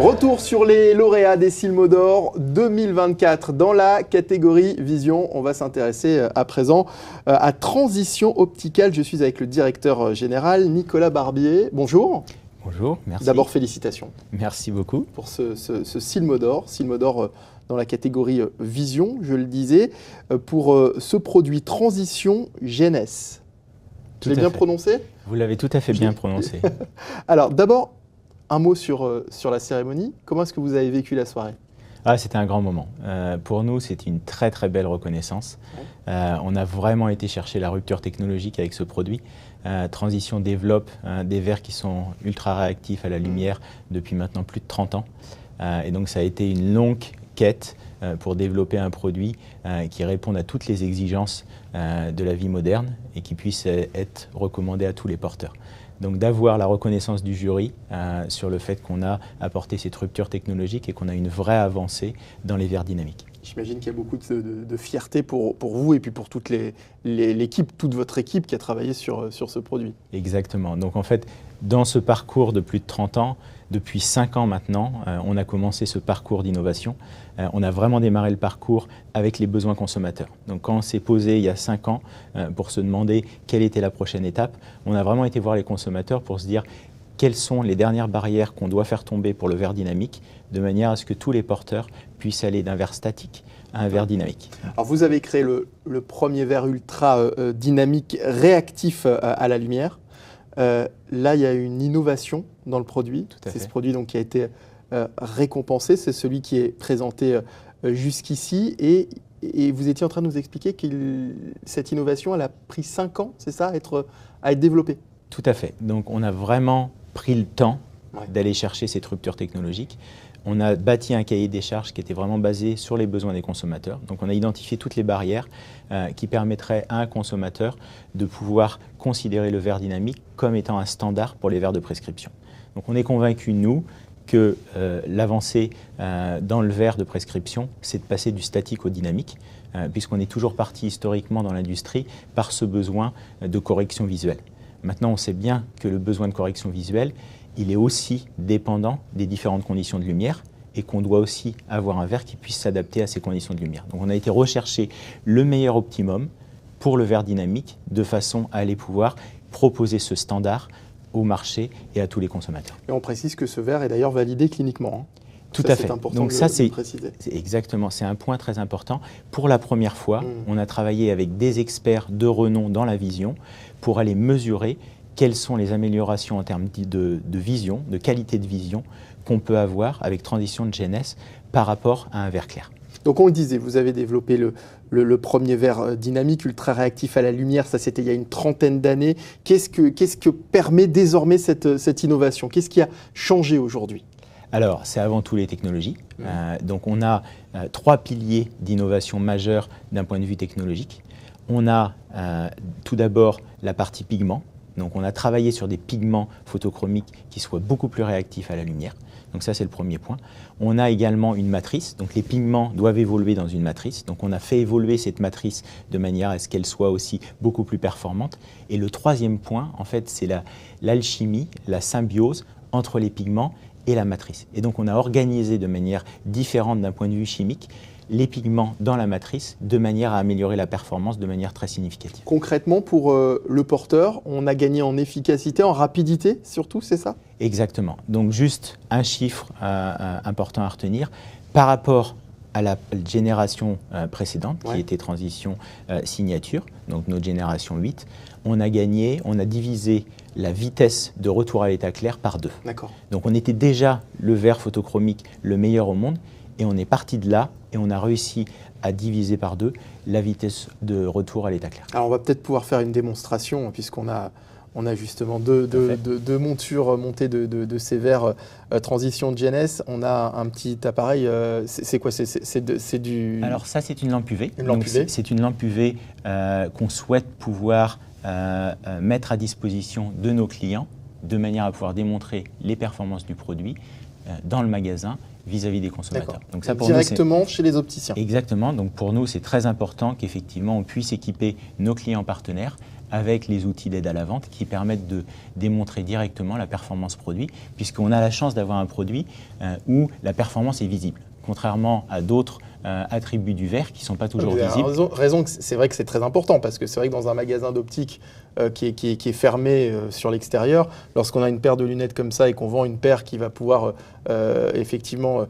Retour sur les lauréats des Silmo d'Or 2024 dans la catégorie Vision. On va s'intéresser à présent à Transition Opticale. Je suis avec le directeur général Nicolas Barbier. Bonjour. Bonjour, merci. D'abord, félicitations. Merci beaucoup. Pour ce Silmo d'Or. Silmo d'Or dans la catégorie Vision, je le disais, pour ce produit Transition Jeunesse. Je l'ai bien prononcé ? Vous l'avez tout à fait bien prononcé. Alors, d'abord, un mot sur la cérémonie. Comment est-ce que vous avez vécu la soirée ? C'était un grand moment. Pour nous, c'est une très très belle reconnaissance. On a vraiment été chercher la rupture technologique avec ce produit. Transition développe des verres qui sont ultra réactifs à la lumière depuis maintenant plus de 30 ans. Et donc ça a été une longue quête pour développer un produit qui réponde à toutes les exigences de la vie moderne et qui puisse être recommandé à tous les porteurs. Donc d'avoir la reconnaissance du jury sur le fait qu'on a apporté cette rupture technologique et qu'on a une vraie avancée dans les verres dynamiques. J'imagine qu'il y a beaucoup de fierté pour vous et puis pour toute l'équipe, toute votre équipe qui a travaillé sur ce produit. Exactement. Donc en fait, dans ce parcours de plus de 30 ans, depuis 5 ans maintenant, on a commencé ce parcours d'innovation. On a vraiment démarré le parcours avec les besoins consommateurs. Donc quand on s'est posé il y a 5 ans pour se demander quelle était la prochaine étape, on a vraiment été voir les consommateurs pour se dire quelles sont les dernières barrières qu'on doit faire tomber pour le verre dynamique, de manière à ce que tous les porteurs puissent aller d'un verre statique à un verre dynamique. Alors vous avez créé le premier verre ultra dynamique réactif à la lumière. Là, il y a une innovation dans le produit. C'est ce produit donc, qui a été récompensé. C'est celui qui est présenté jusqu'ici. Et vous étiez en train de nous expliquer que cette innovation, elle a pris 5 ans, c'est ça, à être développée? Tout à fait. Donc on a vraiment pris le temps d'aller chercher cette rupture technologique. On a bâti un cahier des charges qui était vraiment basé sur les besoins des consommateurs. Donc on a identifié toutes les barrières qui permettraient à un consommateur de pouvoir considérer le verre dynamique comme étant un standard pour les verres de prescription. Donc on est convaincus, nous, que l'avancée dans le verre de prescription, c'est de passer du statique au dynamique, puisqu'on est toujours parti historiquement dans l'industrie par ce besoin de correction visuelle. Maintenant, on sait bien que le besoin de correction visuelle, il est aussi dépendant des différentes conditions de lumière et qu'on doit aussi avoir un verre qui puisse s'adapter à ces conditions de lumière. Donc on a été rechercher le meilleur optimum pour le verre dynamique de façon à aller pouvoir proposer ce standard au marché et à tous les consommateurs. Et on précise que ce verre est d'ailleurs validé cliniquement. Tout à fait. C'est important. Donc de le préciser. Exactement, c'est un point très important. Pour la première fois, on a travaillé avec des experts de renom dans la vision pour aller mesurer quelles sont les améliorations en termes de vision, de qualité de vision qu'on peut avoir avec Transition de Jeunesse par rapport à un verre clair. Donc on le disait, vous avez développé le premier verre dynamique ultra réactif à la lumière, ça c'était il y a une trentaine d'années. Qu'est-ce que permet désormais cette innovation? Qu'est-ce qui a changé aujourd'hui? Alors, c'est avant tout les technologies. Donc on a 3 piliers d'innovation majeurs d'un point de vue technologique. On a tout d'abord la partie pigment. Donc on a travaillé sur des pigments photochromiques qui soient beaucoup plus réactifs à la lumière. Donc ça, c'est le premier point. On a également une matrice. Donc les pigments doivent évoluer dans une matrice. Donc on a fait évoluer cette matrice de manière à ce qu'elle soit aussi beaucoup plus performante. Et le troisième point, en fait, c'est l'alchimie, la symbiose entre les pigments et la matrice. Et donc on a organisé de manière différente d'un point de vue chimique les pigments dans la matrice de manière à améliorer la performance de manière très significative. Concrètement, pour le porteur, on a gagné en efficacité, en rapidité surtout, c'est ça? Exactement. Donc juste un chiffre important à retenir. Par rapport à la génération précédente, qui était Transition Signature, donc notre génération 8, on a divisé la vitesse de retour à l'état clair par 2. D'accord. Donc on était déjà le verre photochromique le meilleur au monde, et on est parti de là et on a réussi à diviser par 2 la vitesse de retour à l'état clair. Alors on va peut-être pouvoir faire une démonstration puisqu'on a justement deux montures montées de ces verres Transition de Jeunesse. On a un petit appareil, c'est quoi? C'est du... Alors ça, c'est une lampe UV. Une lampe UV. C'est une lampe UV qu'on souhaite pouvoir mettre à disposition de nos clients de manière à pouvoir démontrer les performances du produit dans le magasin vis-à-vis des consommateurs. Donc ça, pour directement chez les opticiens. Exactement. Donc pour nous, c'est très important qu'effectivement, on puisse équiper nos clients partenaires avec les outils d'aide à la vente qui permettent de démontrer directement la performance produit, puisqu'on a la chance d'avoir un produit où la performance est visible, contrairement à d'autres attributs du verre qui ne sont pas toujours visibles. Raison, c'est vrai que c'est très important, parce que c'est vrai que dans un magasin d'optique qui est fermé sur l'extérieur, lorsqu'on a une paire de lunettes comme ça et qu'on vend une paire qui va pouvoir effectivement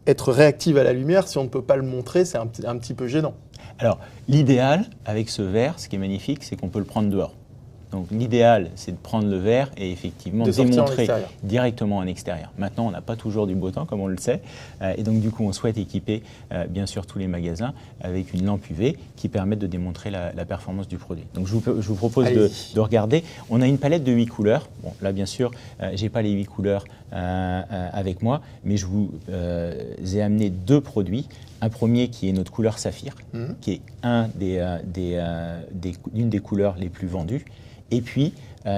être réactive à la lumière, si on ne peut pas le montrer, c'est un petit peu gênant. Alors, l'idéal avec ce verre, ce qui est magnifique, c'est qu'on peut le prendre dehors. Donc l'idéal, c'est de prendre le verre et effectivement démontrer directement en extérieur. Maintenant, on n'a pas toujours du beau temps, comme on le sait. Et donc du coup, on souhaite équiper bien sûr tous les magasins avec une lampe UV qui permet de démontrer la performance du produit. Donc je vous propose de regarder. On a une palette de 8 couleurs. Bon, là, bien sûr, je n'ai pas les 8 couleurs avec moi, mais je vous ai amené 2 produits. Un premier qui est notre couleur saphir, qui est une des couleurs les plus vendues. Et puis,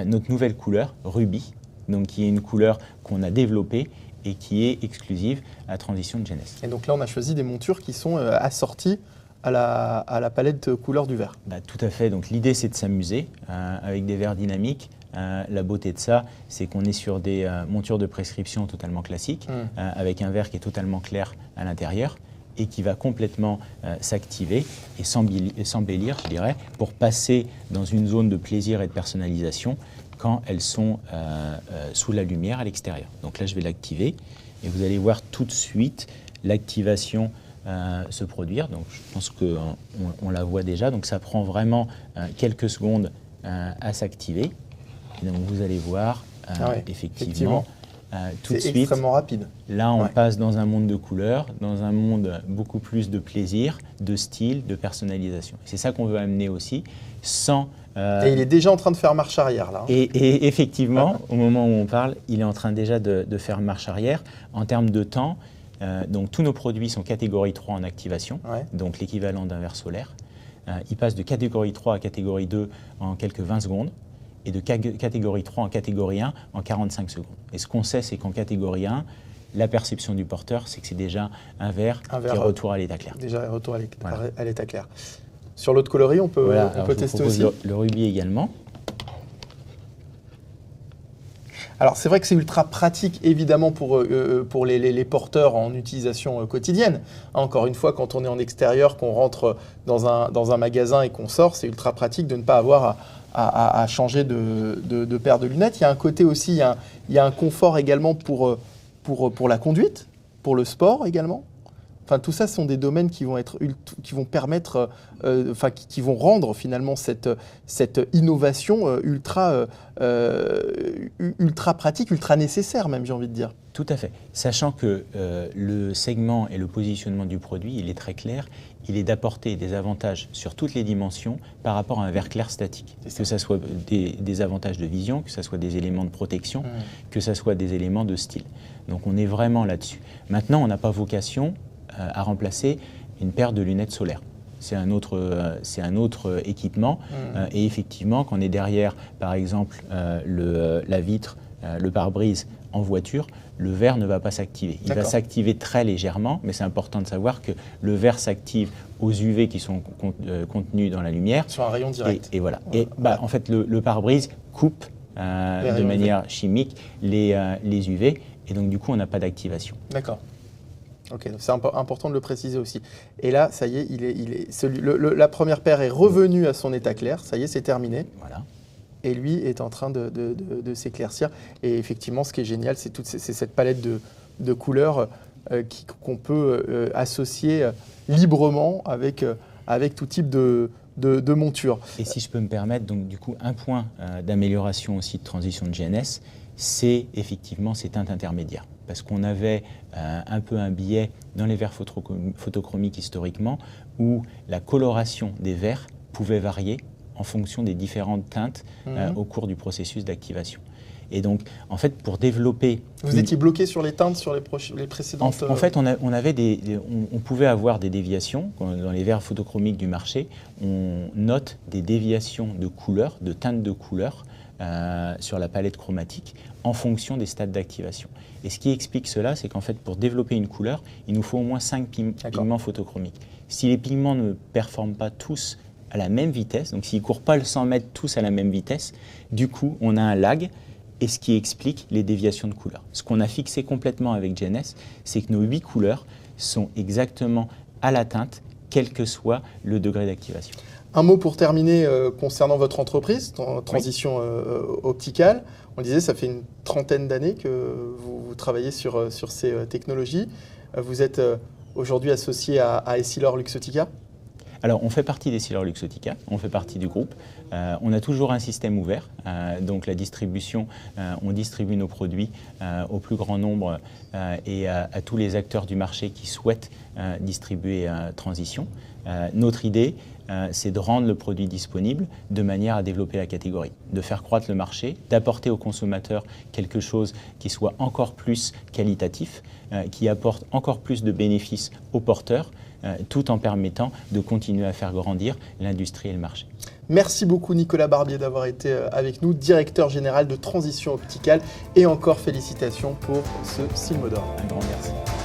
notre nouvelle couleur, Ruby, donc qui est une couleur qu'on a développée et qui est exclusive à Transitions de GNS. Et donc là, on a choisi des montures qui sont assorties à la palette de couleurs du verre. Tout à fait. Donc l'idée, c'est de s'amuser avec des verres dynamiques. La beauté de ça, c'est qu'on est sur des montures de prescription totalement classiques, avec un verre qui est totalement clair à l'intérieur et qui va complètement s'activer et s'embellir, je dirais, pour passer dans une zone de plaisir et de personnalisation quand elles sont sous la lumière à l'extérieur. Donc là, je vais l'activer et vous allez voir tout de suite l'activation se produire. Donc je pense qu'on la voit déjà. Donc ça prend vraiment quelques secondes à s'activer. Et donc vous allez voir effectivement. Tout de suite, extrêmement rapide. Là, on passe dans un monde de couleurs, dans un monde beaucoup plus de plaisir, de style, de personnalisation. C'est ça qu'on veut amener aussi, sans... Et il est déjà en train de faire marche arrière, là. Et effectivement, au moment où on parle, il est en train déjà de faire marche arrière. En termes de temps, donc tous nos produits sont catégorie 3 en activation, donc l'équivalent d'un verre solaire. Il passe de catégorie 3 à catégorie 2 en quelques 20 secondes. Et de catégorie 3 en catégorie 1 en 45 secondes. Et ce qu'on sait, c'est qu'en catégorie 1, la perception du porteur, c'est que c'est déjà un verre qui est retour à l'état clair. Déjà retour à l'état clair. Sur l'autre coloris, on peut tester aussi. Le rubis également. Alors c'est vrai que c'est ultra pratique évidemment pour les porteurs en utilisation quotidienne. Encore une fois, quand on est en extérieur, qu'on rentre dans un magasin et qu'on sort, c'est ultra pratique de ne pas avoir à changer de paire de lunettes. Il y a un côté aussi, il y a un confort également pour la conduite, pour le sport également. Enfin, tout ça sont des domaines qui vont permettre, qui vont rendre finalement cette innovation ultra pratique, ultra nécessaire même, j'ai envie de dire. Tout à fait. Sachant que le segment et le positionnement du produit, il est très clair. Il est d'apporter des avantages sur toutes les dimensions par rapport à un verre clair statique. Que ce soit des avantages de vision, que ce soit des éléments de protection, que ce soit des éléments de style. Donc on est vraiment là-dessus. Maintenant, on n'a pas vocation à remplacer une paire de lunettes solaires. C'est un autre équipement. Et effectivement, quand on est derrière, par exemple, la vitre, le pare-brise en voiture, le verre ne va pas s'activer. Il va s'activer très légèrement, mais c'est important de savoir que le verre s'active aux UV qui sont contenus dans la lumière. Sur un rayon direct. Et voilà. Et en fait, le pare-brise coupe de manière chimique les UV, et donc du coup, on n'a pas d'activation. D'accord. Ok, c'est important de le préciser aussi. Et là, ça y est, la première paire est revenue à son état clair. Ça y est, c'est terminé. Voilà. Et lui est en train de s'éclaircir. Et effectivement, ce qui est génial, c'est cette palette de couleurs qu'on peut associer librement avec tout type de monture. Et si je peux me permettre, donc du coup, un point d'amélioration aussi de transition de GNS, c'est effectivement ces teintes intermédiaires. Parce qu'on avait un peu un biais dans les verres photochromiques historiquement, où la coloration des verres pouvait varier en fonction des différentes teintes au cours du processus d'activation. Et donc, en fait, pour développer... Vous étiez bloqué sur les teintes sur les précédentes... En fait, on pouvait avoir des déviations. Dans les verres photochromiques du marché, on note des déviations de couleurs, de teintes de couleurs sur la palette chromatique en fonction des stades d'activation. Et ce qui explique cela, c'est qu'en fait, pour développer une couleur, il nous faut au moins 5 pigments photochromiques. Si les pigments ne performent pas tous à la même vitesse, donc s'ils ne courent pas le 100 mètres tous à la même vitesse, du coup, on a un lag, et ce qui explique les déviations de couleurs. Ce qu'on a fixé complètement avec GNS, c'est que nos 8 couleurs sont exactement à l'atteinte, quel que soit le degré d'activation. Un mot pour terminer concernant votre entreprise, Transition Opticale. On disait, ça fait une trentaine d'années que vous travaillez sur ces technologies. Vous êtes aujourd'hui associé à Essilor-Luxottica. Alors, on fait partie d'Essilor-Luxottica, on fait partie du groupe. On a toujours un système ouvert, donc la distribution, on distribue nos produits au plus grand nombre et à tous les acteurs du marché qui souhaitent distribuer Transition. Notre idée, c'est de rendre le produit disponible de manière à développer la catégorie, de faire croître le marché, d'apporter aux consommateurs quelque chose qui soit encore plus qualitatif, qui apporte encore plus de bénéfices aux porteurs, tout en permettant de continuer à faire grandir l'industrie et le marché. Merci beaucoup Nicolas Barbier d'avoir été avec nous, directeur général de Transition Opticale, et encore félicitations pour ce Silmo d'Or. Un grand merci.